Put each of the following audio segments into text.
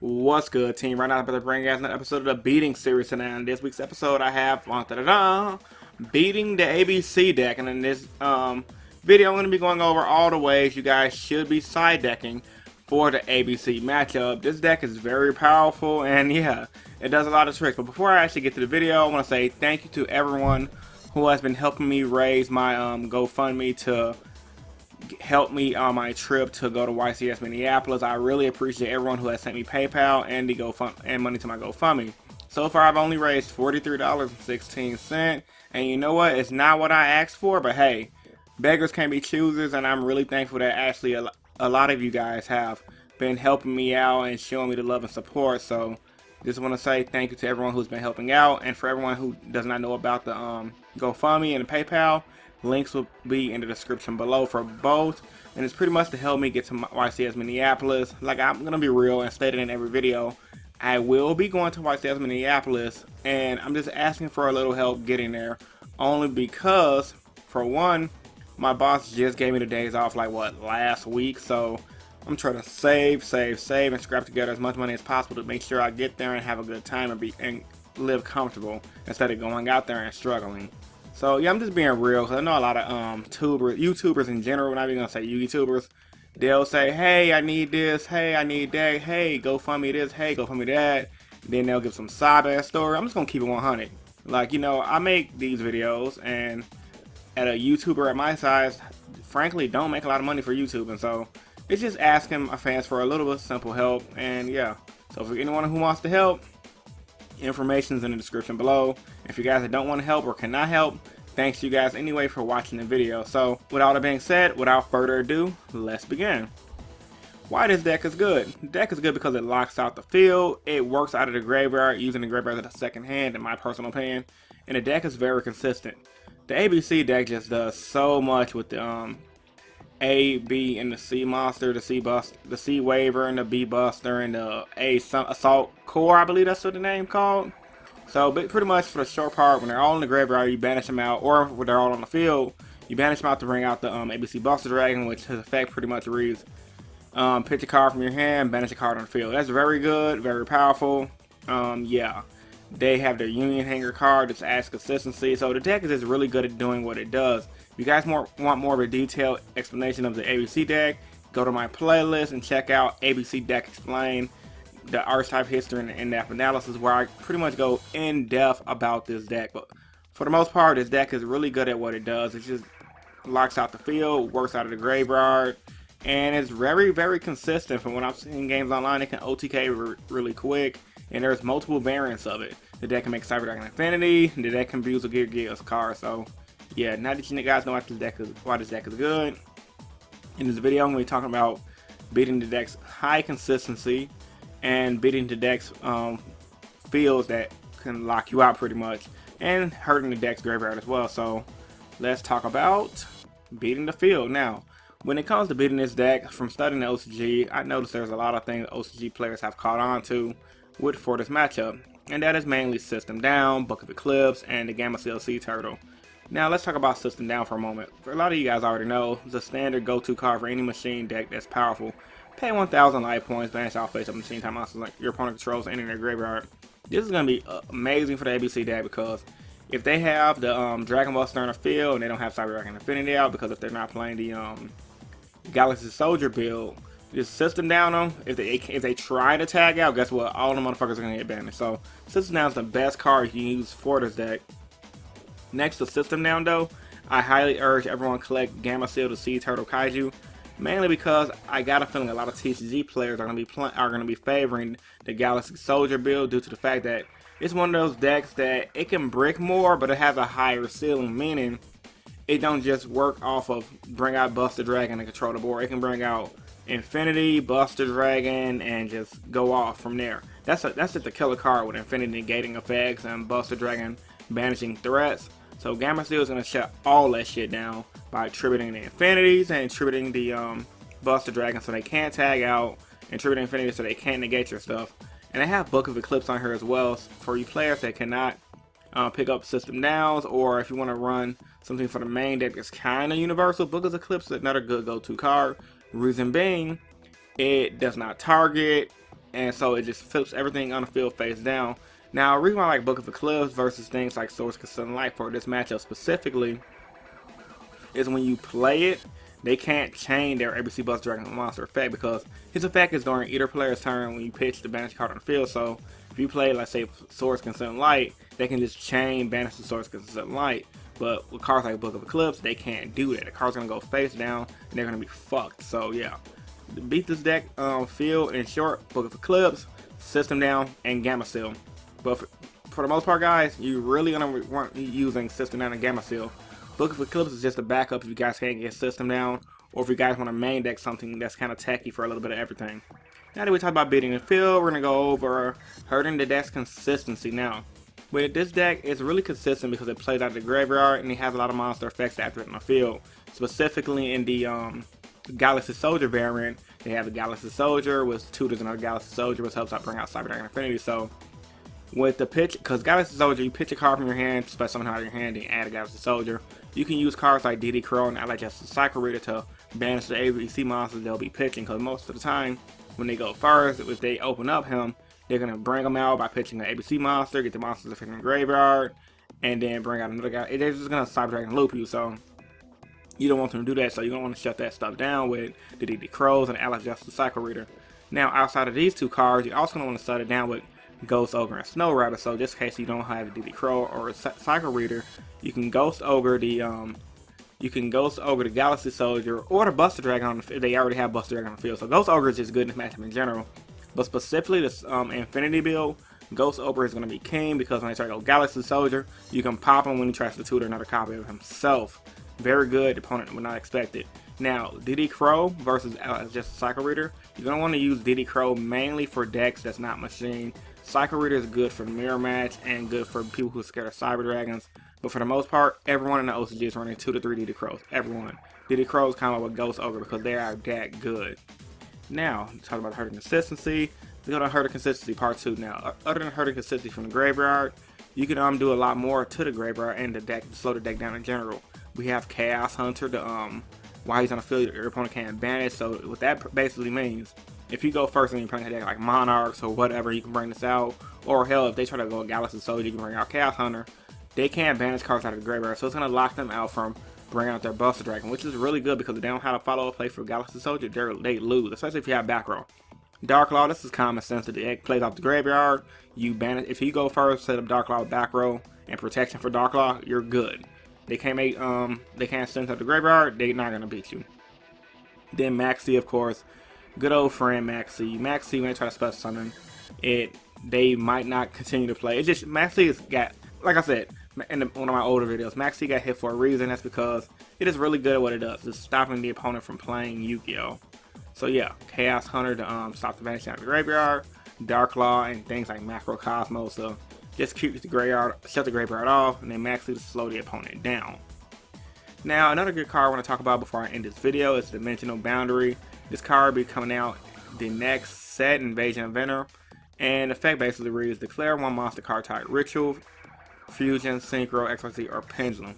What's good, team? Right now, I'm about to bring you guys another episode of the Beating series tonight. In this week's episode, I have beating the ABC deck, and in this video, I'm going to be going over all the ways you guys should be side decking for the ABC matchup. This deck is very powerful, and yeah, it does a lot of tricks. But before I actually get to the video, I want to say thank you to everyone who has been helping me raise my GoFundMe to help me on my trip to go to YCS Minneapolis. I really appreciate everyone who has sent me PayPal and the and money to my GoFundMe. So far, I've only raised $43.16, and you know what? It's not what I asked for, but hey, beggars can't be choosers, and I'm really thankful that actually a lot of you guys have been helping me out and showing me the love and support. So just want to say thank you to everyone who's been helping out, and for everyone who does not know about the GoFundMe and the PayPal, links will be in the description below for both, and it's pretty much to help me get to YCS Minneapolis. Like, I'm gonna be real and stated in every video, I will be going to YCS Minneapolis, and I'm just asking for a little help getting there, only because, for one, my boss just gave me the days off like last week, so I'm trying to save and scrap together as much money as possible to make sure I get there and have a good time and live comfortable instead of going out there and struggling. So yeah, I'm just being real, because I know a lot of YouTubers in general, not even gonna say YouTubers, they'll say, hey, I need this, hey, I need that, hey, go fund me this, hey, go fund me that. Then they'll give some side ass story. I'm just gonna keep it 100. Like, you know, I make these videos, and at a YouTuber at my size, frankly, don't make a lot of money for YouTube, and so it's just asking my fans for a little bit of simple help. And yeah, so for anyone who wants to help, information is in the description below. If you guys that don't want to help or cannot help, thanks you guys anyway for watching the video. So with all that being said, without further ado, let's begin. Why this deck is good? The deck is good because it locks out the field, it works out of the graveyard, using the graveyard as a second hand in my personal opinion, and the deck is very consistent. The ABC deck just does so much with the A, B, and the C monster, the C waiver, and the B buster, and the A assault core, I believe that's what the name called. So pretty much for the short part, when they're all in the graveyard, you banish them out, or when they're all on the field, you banish them out to bring out the ABC Buster Dragon, which his effect pretty much reads, pitch a card from your hand, banish a card on the field. That's very good, very powerful. Yeah. They have their Union Hangar card, which adds consistency, so the deck is just really good at doing what it does. If you guys want more of a detailed explanation of the ABC deck, go to my playlist and check out ABC Deck Explain, the archetype history and in-depth analysis, where I pretty much go in-depth about this deck. But for the most part, this deck is really good at what it does. It just locks out the field, works out of the graveyard, and it's very, very consistent. From when I've seen games online, it can OTK really quick, and there's multiple variants of it. The deck can make Cyber Dragon Infinity, the deck can use a Yugioh's card. So yeah, now that you guys know why this deck is good, in this video I'm going to be talking about beating the deck's high consistency and beating the deck's fields that can lock you out pretty much, and hurting the deck's graveyard as well. So let's talk about beating the field. Now, when it comes to beating this deck, from studying the OCG, I noticed there's a lot of things OCG players have caught on to for this matchup, and that is mainly System Down, Book of Eclipse, and the Gamma CLC Turtle. Now let's talk about System Down for a moment. For a lot of you guys already know, it's a standard go-to card for any machine deck that's powerful. Pay 1,000 life points, banish all face-up machine time monsters like your opponent controls entering their graveyard. This is going to be amazing for the ABC deck, because if they have the Dragon Buster on the field and they don't have Cyber Dragon Infinity out, because if they're not playing the Galaxy Soldier build, just System Down them. If they try to tag out, guess what? All the motherfuckers are going to get banished. So System Down is the best card you can use for this deck. Next to System Down though, I highly urge everyone collect Gamma Seal to see Turtle Kaiju, mainly because I got a feeling a lot of TCG players are going to be favoring the Galaxy Soldier build, due to the fact that it's one of those decks that it can brick more, but it has a higher ceiling, meaning it don't just work off of bring out Buster Dragon and control the board. It can bring out Infinity, Buster Dragon, and just go off from there. That's just a killer card with Infinity negating effects and Buster Dragon banishing threats. So Gamma Steel is going to shut all that shit down by attributing the Infinities and attributing the Buster Dragon so they can't tag out, and attributing Infinity so they can't negate your stuff. And I have Book of Eclipse on here as well for you players that cannot pick up System Downs, or if you want to run something for the main deck that's kind of universal, Book of Eclipse is another good go-to card. Reason being, it does not target, and so it just flips everything on the field face down. Now, the reason why I like Book of Eclipse versus things like Swords Consistent Light for this matchup specifically is when you play it, they can't chain their ABC Buster Dragon monster effect because his effect is during either player's turn when you pitch the banish card on the field. So if you play, let's say, Swords Consistent Light, they can just chain banish the Swords Consistent Light. But with cards like Book of Eclipse, they can't do that. The card's gonna go face down and they're gonna be fucked. So yeah, beat this deck field in short: Book of Eclipse, System Down, and Gamma Seal. But for the most part, guys, you really gonna want using System Down and Gamma Seal. Book of Eclipse is just a backup if you guys can't get System Down, or if you guys want to main deck something that's kind of tacky for a little bit of everything. Now that we talked about beating the field, we're gonna go over hurting the deck's consistency now. With this deck, it's really consistent because it plays out the graveyard and it has a lot of monster effects after it on the field. Specifically in the Galaxy Soldier variant, they have the Galaxy Soldier, which tutors another Galaxy Soldier, which helps out bring out Cyber Dragon Infinity. So with the pitch, because Galaxy Soldier, you pitch a card from your hand, special summon out of your hand, and add a Galaxy Soldier. You can use cards like DD Crow and Allied Justice Cycle Reader to banish the ABC monsters they'll be pitching, because most of the time, when they go first, if they open up him, they're going to bring them out by pitching an ABC monster, get the monsters affecting the graveyard, and then bring out another guy. They're just going to Cyber Dragon loop you, so you don't want them to do that, so you don't want to shut that stuff down with the DD Crows and Allied Justice Cycle Reader. Now, outside of these two cards, you also don't want to shut it down with Ghost Ogre and Snow Rabbit. So just in case you don't have a DD Crow or a Cycle Reader, you can Ghost Ogre the Galaxy Soldier or the Buster Dragon on the field. They already have Buster Dragon on the field, so Ghost Ogre is just good in this matchup in general. But specifically this Infinity build, Ghost Ogre is going to be king because when they try to go Galaxy Soldier, you can pop him when he tries to tutor another copy of himself. Very good. The opponent would not expect it. Now, DD Crow versus just a Cycle Reader, you're going to want to use DD Crow mainly for decks that's not machine. Cycle Reader is good for mirror match and good for people who are scared of Cyber Dragons. But for the most part, everyone in the OCG is running 2 to 3 DD Crows. Everyone. DD Crows come up with Ghost Ogre because they are that good. Now, talking about hurting consistency, we go to hurting consistency part 2 now. Other than hurting consistency from the graveyard, you can do a lot more to the graveyard and the deck to slow the deck down in general. We have Chaos Hunter to while he's on the field, your opponent can't banish. So what that basically means, if you go first and you're playing a deck like Monarchs or whatever, you can bring this out. Or hell, if they try to go Galaxy Soldier, you can bring out Chaos Hunter. They can't banish cards out of the graveyard, so it's going to lock them out from bringing out their Buster Dragon, which is really good because if they don't have a follow up play for Galaxy Soldier, they lose, especially if you have back row. Dark Law, this is common sense. The deck plays off the graveyard. You banish. If you go first, set up Dark Law with back row and protection for Dark Law, you're good. They can't make they can't send up the graveyard, they're not gonna beat you. Then Maxi, of course, good old friend Maxi. Maxi, when they try to special summon it, they might not continue to play. It's just Maxi's got, like I said in one of my older videos, Maxi got hit for a reason. That's because it is really good at what it does. It's stopping the opponent from playing Yugioh. So yeah, Chaos Hunter to stop the vanishing out of the graveyard, Dark Law, and things like Macrocosmos. So just keep the graveyard, shut the graveyard off, and then Maxi to slow the opponent down. Now, another good card I want to talk about before I end this video is Dimensional Boundary. This card will be coming out the next set, Invasion of Venom, and the effect basically reads: declare one monster card type Ritual, Fusion, Synchro, XYZ, or Pendulum.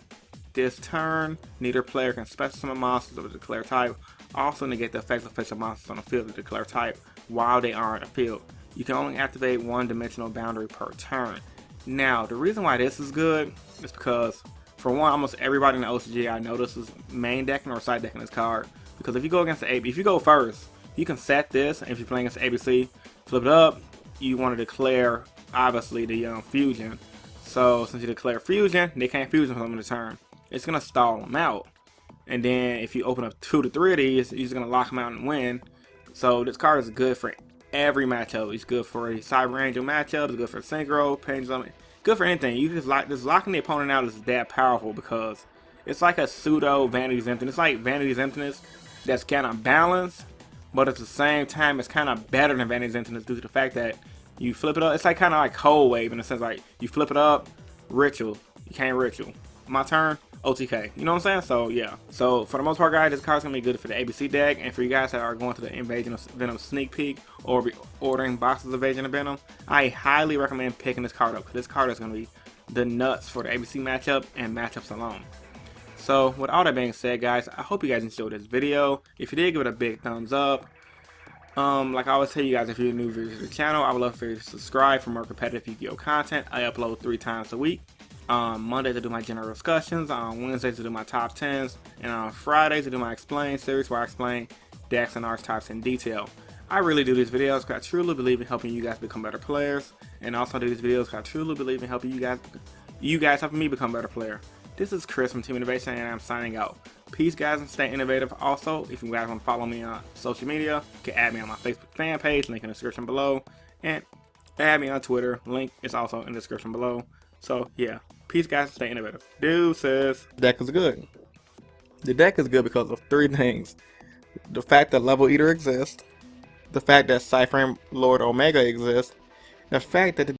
This turn, neither player can special summon monsters of the declare type. Also negate the effects of official monsters on the field of the declare type while they are on the field. You can only activate one Dimensional Boundary per turn. Now, the reason why this is good is because, for one, almost everybody in the OCG I notice is main decking or side decking this card. Because if you go against the AB, if you go first, you can set this, and if you're playing against the ABC, flip it up, you want to declare, obviously, the Fusion. So, since you declare Fusion, they can't Fusion for them in the turn. It's going to stall them out. And then, if you open up 2 to 3 of these, you're just going to lock them out and win. So, this card is good for every matchup. It's good for a Cyber Angel matchup. It's good for Synchro, Pendulum. Good for anything. You just locking the opponent out is that powerful because it's like a pseudo Vanity's Emptiness. It's like Vanity's Emptiness that's kind of balanced, but at the same time it's kind of better than Vanity's Emptiness due to the fact that you flip it up. It's like kind of like Cold Wave in the sense like you flip it up, Ritual. You can't Ritual. My turn, OTK. You know what I'm saying? So yeah. So for the most part, guys, this card's gonna be good for the ABC deck, and for you guys that are going to the Invasion of Venom sneak peek or be ordering boxes of Invasion of Venom, I highly recommend picking this card up because this card is gonna be the nuts for the ABC matchup and matchups alone. So with all that being said, guys, I hope you guys enjoyed this video. If you did, give it a big thumbs up. Like I always tell you guys, if you're new to the channel, I would love for you to subscribe for more competitive Yu-Gi-Oh content. I upload 3 times a week. Mondays I do my general discussions, on Wednesdays I do my top 10s, and on Fridays I do my explain series where I explain decks and archetypes in detail. I really do these videos because I truly believe in helping you guys become better players, and also do these videos because I truly believe in helping you guys helping me become a better player. This is Chris from Team Innovation, and I'm signing out. Peace, guys, and stay innovative. Also, if you guys want to follow me on social media, you can add me on my Facebook fan page, link in the description below, and add me on Twitter, link is also in the description below. So, yeah. Peace, guys, stay innovative. Deuces. Deck is good. The deck is good because of 3 things. The fact that Level Eater exists, the fact that Cypher Lord Omega exists, the fact that the